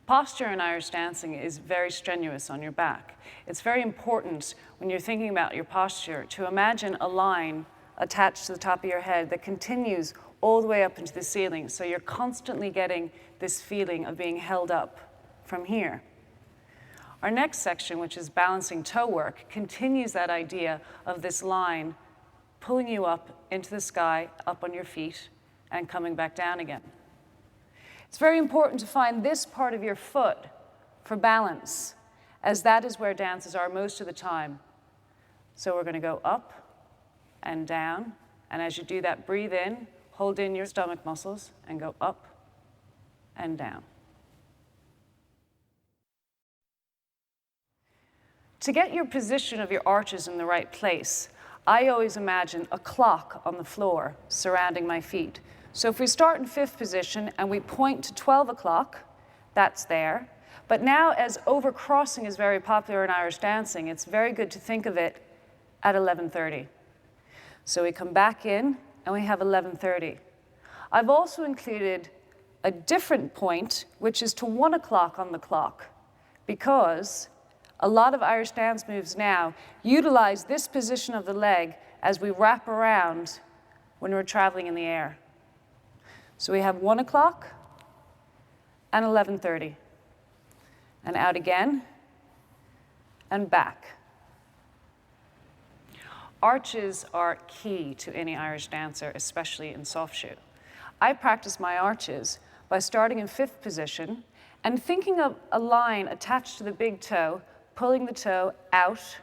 Posture in Irish dancing is very strenuous on your back. It's very important when you're thinking about your posture to imagine a line attached to the top of your head that continues all the way up into the ceiling, so you're constantly getting this feeling of being held up from here. Our next section, which is balancing toe work, continues that idea of this line pulling you up into the sky, up on your feet, and coming back down again. It's very important to find this part of your foot for balance, as that is where dances are most of the time. So we're going to go up and down, and as you do that, breathe in, hold in your stomach muscles, and go up and down. To get your position of your arches in the right place, I always imagine a clock on the floor surrounding my feet. So if we start in 5th position and we point to 12 o'clock, that's there. But now, as overcrossing is very popular in Irish dancing, it's very good to think of it at 11:30. So we come back in and we have 11:30. I've also included a different point, which is to 1 o'clock on the clock, because a lot of Irish dance moves now utilize this position of the leg as we wrap around when we're traveling in the air. So we have 1 o'clock and 11:30. And out again and back. Arches are key to any Irish dancer, especially in soft shoe. I practice my arches by starting in 5th position and thinking of a line attached to the big toe, pulling the toe out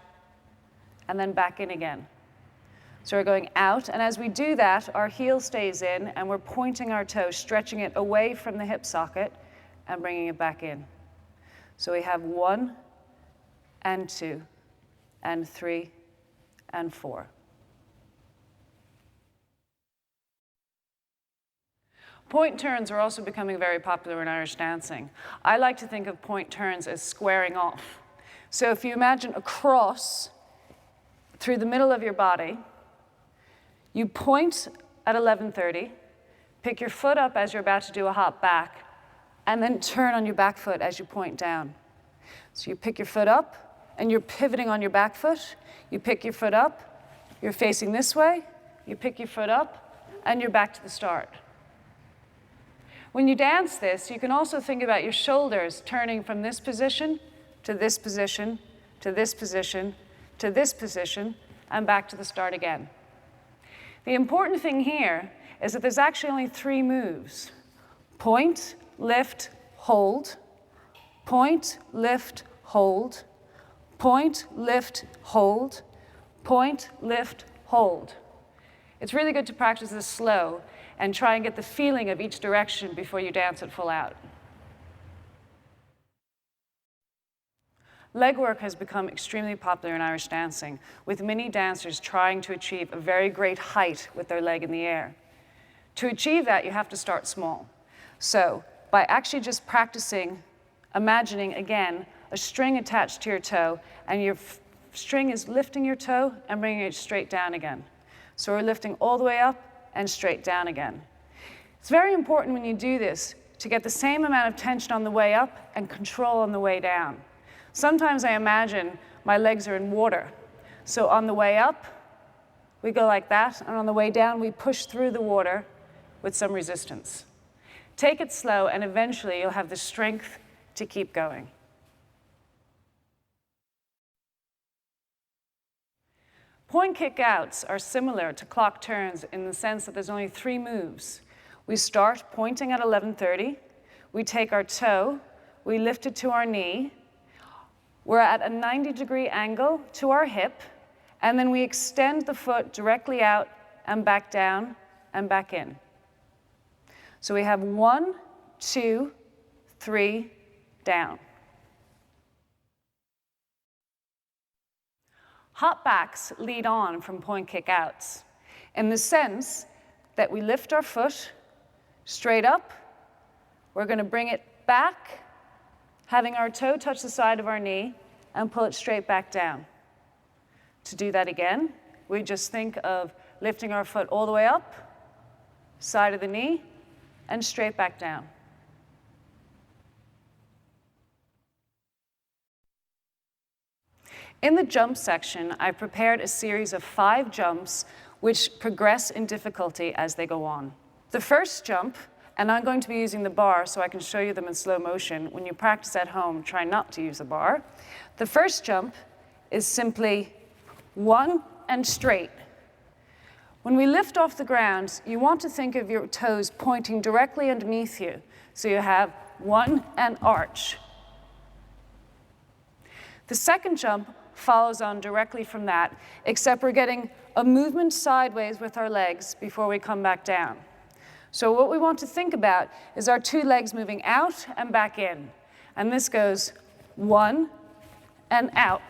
and then back in again. So we're going out, and as we do that, our heel stays in, and we're pointing our toe, stretching it away from the hip socket, and bringing it back in. So we have 1 and 2 and 3 and 4. Point turns are also becoming very popular in Irish dancing. I like to think of point turns as squaring off. So if you imagine a cross through the middle of your body, you point at 11:30, pick your foot up as you're about to do a hop back, and then turn on your back foot as you point down. So you pick your foot up, and you're pivoting on your back foot. You pick your foot up, you're facing this way, you pick your foot up, and you're back to the start. When you dance this, you can also think about your shoulders turning from this position to this position, to this position, to this position, and back to the start again. The important thing here is that there's actually only 3 moves. Point, lift, hold. Point, lift, hold. Point, lift, hold. Point, lift, hold. It's really good to practice this slow and try and get the feeling of each direction before you dance it full out. Leg work has become extremely popular in Irish dancing, with many dancers trying to achieve a very great height with their leg in the air. To achieve that, you have to start small. So by actually just practicing, imagining, again, a string attached to your toe, and your string is lifting your toe and bringing it straight down again. So we're lifting all the way up and straight down again. It's very important when you do this to get the same amount of tension on the way up and control on the way down. Sometimes I imagine my legs are in water. So on the way up, we go like that, and on the way down, we push through the water with some resistance. Take it slow, and eventually you'll have the strength to keep going. Point kick outs are similar to clock turns in the sense that there's only 3 moves. We start pointing at 11:30. We take our toe, we lift it to our knee. We're at a 90-degree angle to our hip, and then we extend the foot directly out and back down and back in. So we have 1, 2, 3, down. Hop backs lead on from point kick outs in the sense that we lift our foot straight up. We're going to bring it back, having our toe touch the side of our knee, and pull it straight back down. To do that again, we just think of lifting our foot all the way up, side of the knee, and straight back down. In the jump section, I've prepared a series of 5 jumps which progress in difficulty as they go on. The first jump, and I'm going to be using the bar so I can show you them in slow motion. When you practice at home, try not to use the bar. The first jump is simply 1 and straight. When we lift off the ground, you want to think of your toes pointing directly underneath you. So you have 1 and arch. The second jump follows on directly from that, except we're getting a movement sideways with our legs before we come back down. So what we want to think about is our 2 legs moving out and back in. And this goes 1 and out.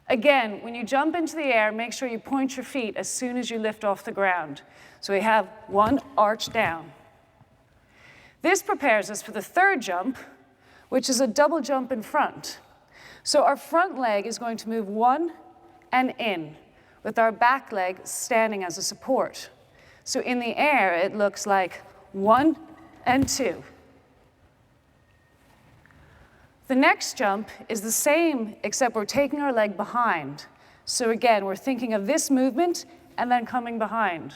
Again, when you jump into the air, make sure you point your feet as soon as you lift off the ground. So we have 1 arch down. This prepares us for the third jump, which is a double jump in front. So our front leg is going to move 1 and in, with our back leg standing as a support. So in the air, it looks like 1 and 2. The next jump is the same, except we're taking our leg behind. So again, we're thinking of this movement and then coming behind.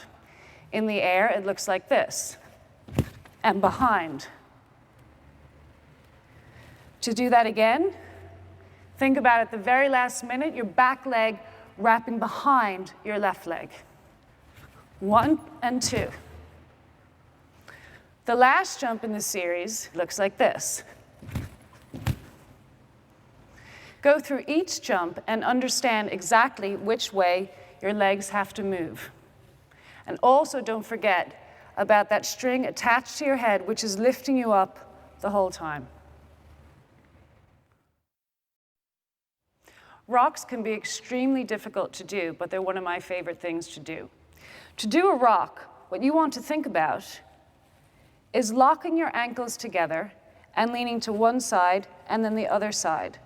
In the air, it looks like this, and behind. To do that again, think about at the very last minute, your back leg wrapping behind your left leg. 1 and 2. The last jump in the series looks like this. Go through each jump and understand exactly which way your legs have to move. And also don't forget about that string attached to your head, which is lifting you up the whole time. Rocks can be extremely difficult to do, but they're one of my favorite things to do. To do a rock, what you want to think about is locking your ankles together and leaning to one side and then the other side.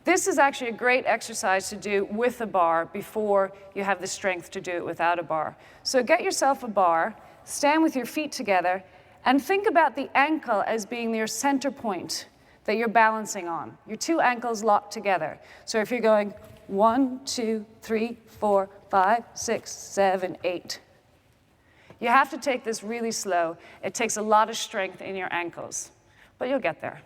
This is actually a great exercise to do with a bar before you have the strength to do it without a bar. So get yourself a bar, stand with your feet together, and think about the ankle as being your center point that you're balancing on. Your 2 ankles locked together. So if you're going 1, 2, 3, 4, 5, 6, 7, 8. You have to take this really slow. It takes a lot of strength in your ankles, but you'll get there.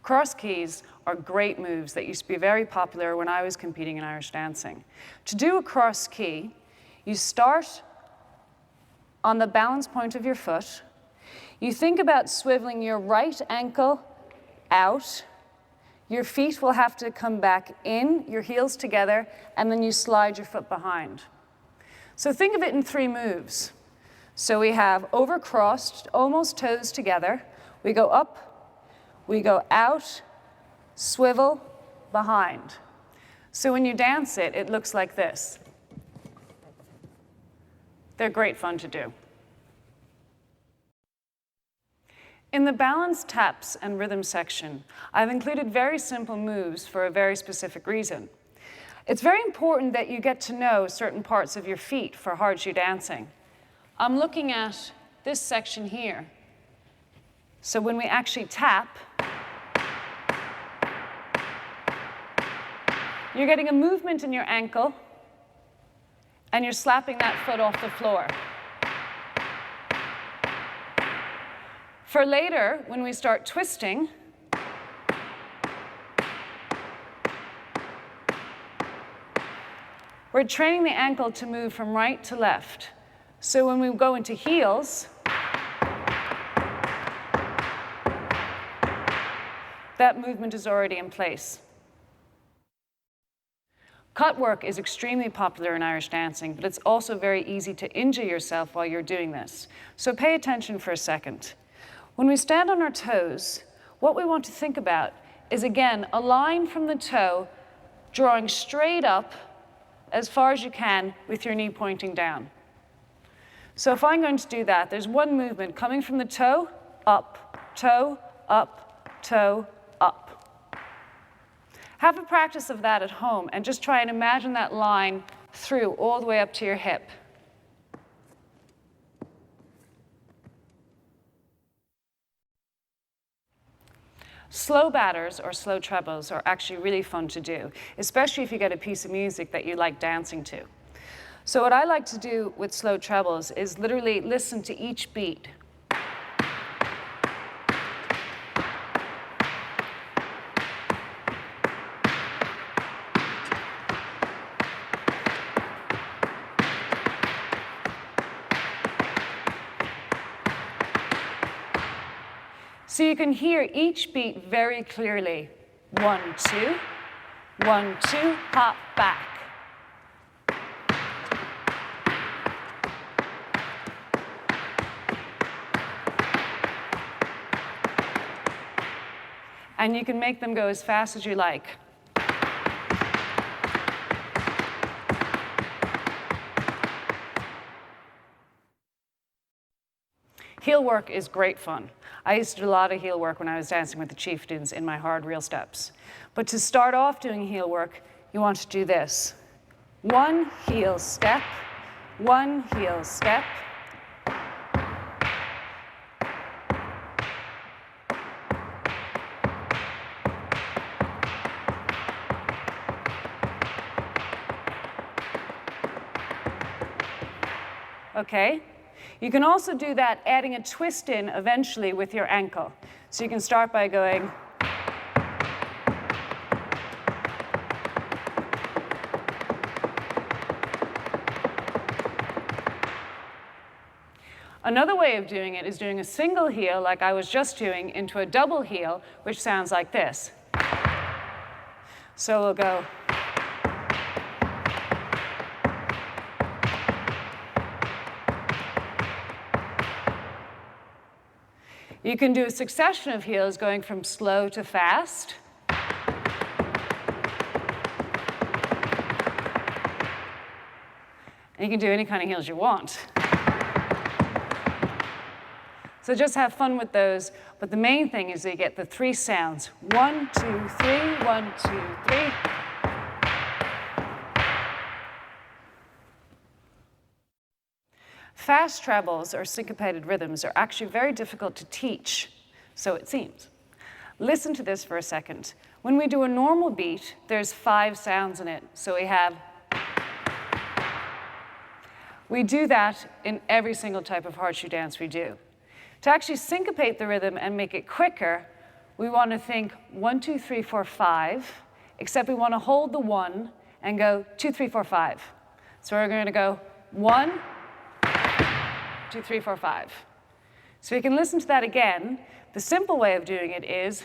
Cross keys are great moves that used to be very popular when I was competing in Irish dancing. To do a cross key, you start on the balance point of your foot. You think about swiveling your right ankle out. Your feet will have to come back in, your heels together, and then you slide your foot behind. So think of it in 3 moves. So we have overcrossed, almost toes together. We go up, we go out, swivel, behind. So when you dance it, it looks like this. They're great fun to do. In the balance, taps, and rhythm section, I've included very simple moves for a very specific reason. It's very important that you get to know certain parts of your feet for hard shoe dancing. I'm looking at this section here. So when we actually tap, you're getting a movement in your ankle, and you're slapping that foot off the floor. For later, when we start twisting, we're training the ankle to move from right to left. So when we go into heels, that movement is already in place. Cut work is extremely popular in Irish dancing, but it's also very easy to injure yourself while you're doing this. So pay attention for a second. When we stand on our toes, what we want to think about is, again, a line from the toe, drawing straight up as far as you can with your knee pointing down. So if I'm going to do that, there's one movement coming from the toe, up, toe, up, toe, up. Have a practice of that at home and just try and imagine that line through all the way up to your hip. Slow batters or slow trebles are actually really fun to do, especially if you get a piece of music that you like dancing to. So what I like to do with slow trebles is literally listen to each beat. So you can hear each beat very clearly. 1, 2, 1, 2, hop back. And you can make them go as fast as you like. Heel work is great fun. I used to do a lot of heel work when I was dancing with the chieftains in my hard reel steps. But to start off doing heel work, you want to do this. 1 heel step, 1 heel step. Okay? You can also do that adding a twist in eventually with your ankle. So you can start by going. Another way of doing it is doing a single heel, like I was just doing, into a double heel, which sounds like this. So we'll go. You can do a succession of heels going from slow to fast. And you can do any kind of heels you want. So just have fun with those. But the main thing is that you get the 3 sounds. 1, 2, 3, 1, 2, 3. Fast trebles, or syncopated rhythms, are actually very difficult to teach, so it seems. Listen to this for a second. When we do a normal beat, there's 5 sounds in it. So we do that in every single type of hard shoe dance we do. To actually syncopate the rhythm and make it quicker, we want to think 1, 2, 3, 4, 5, except we want to hold the 1 and go 2, 3, 4, 5. So we're going to go 1, 2, 3, 4, 5. So we can listen to that again. The simple way of doing it is,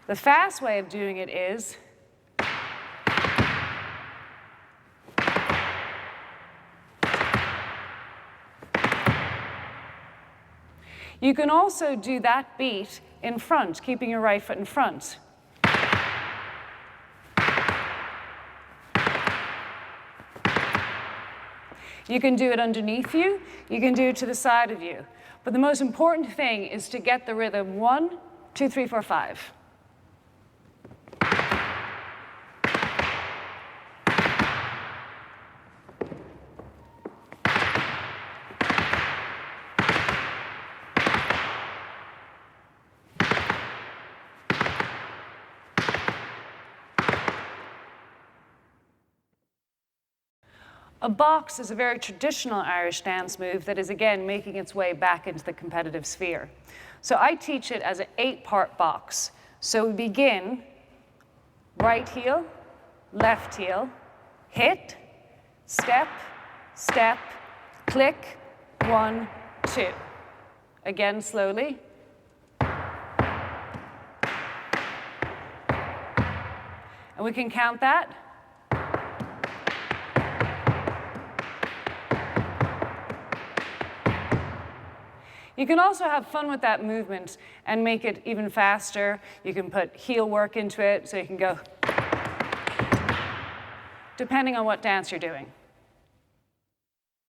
the fast way of doing it is, you can also do that beat in front, keeping your right foot in front. You can do it underneath you. You can do it to the side of you. But the most important thing is to get the rhythm 1, 2, 3, 4, 5. A box is a very traditional Irish dance move that is, again, making its way back into the competitive sphere. So I teach it as an 8-part box. So we begin right heel, left heel, hit, step, step, click, 1, 2. Again, slowly. And we can count that. You can also have fun with that movement and make it even faster. You can put heel work into it, so you can go, depending on what dance you're doing.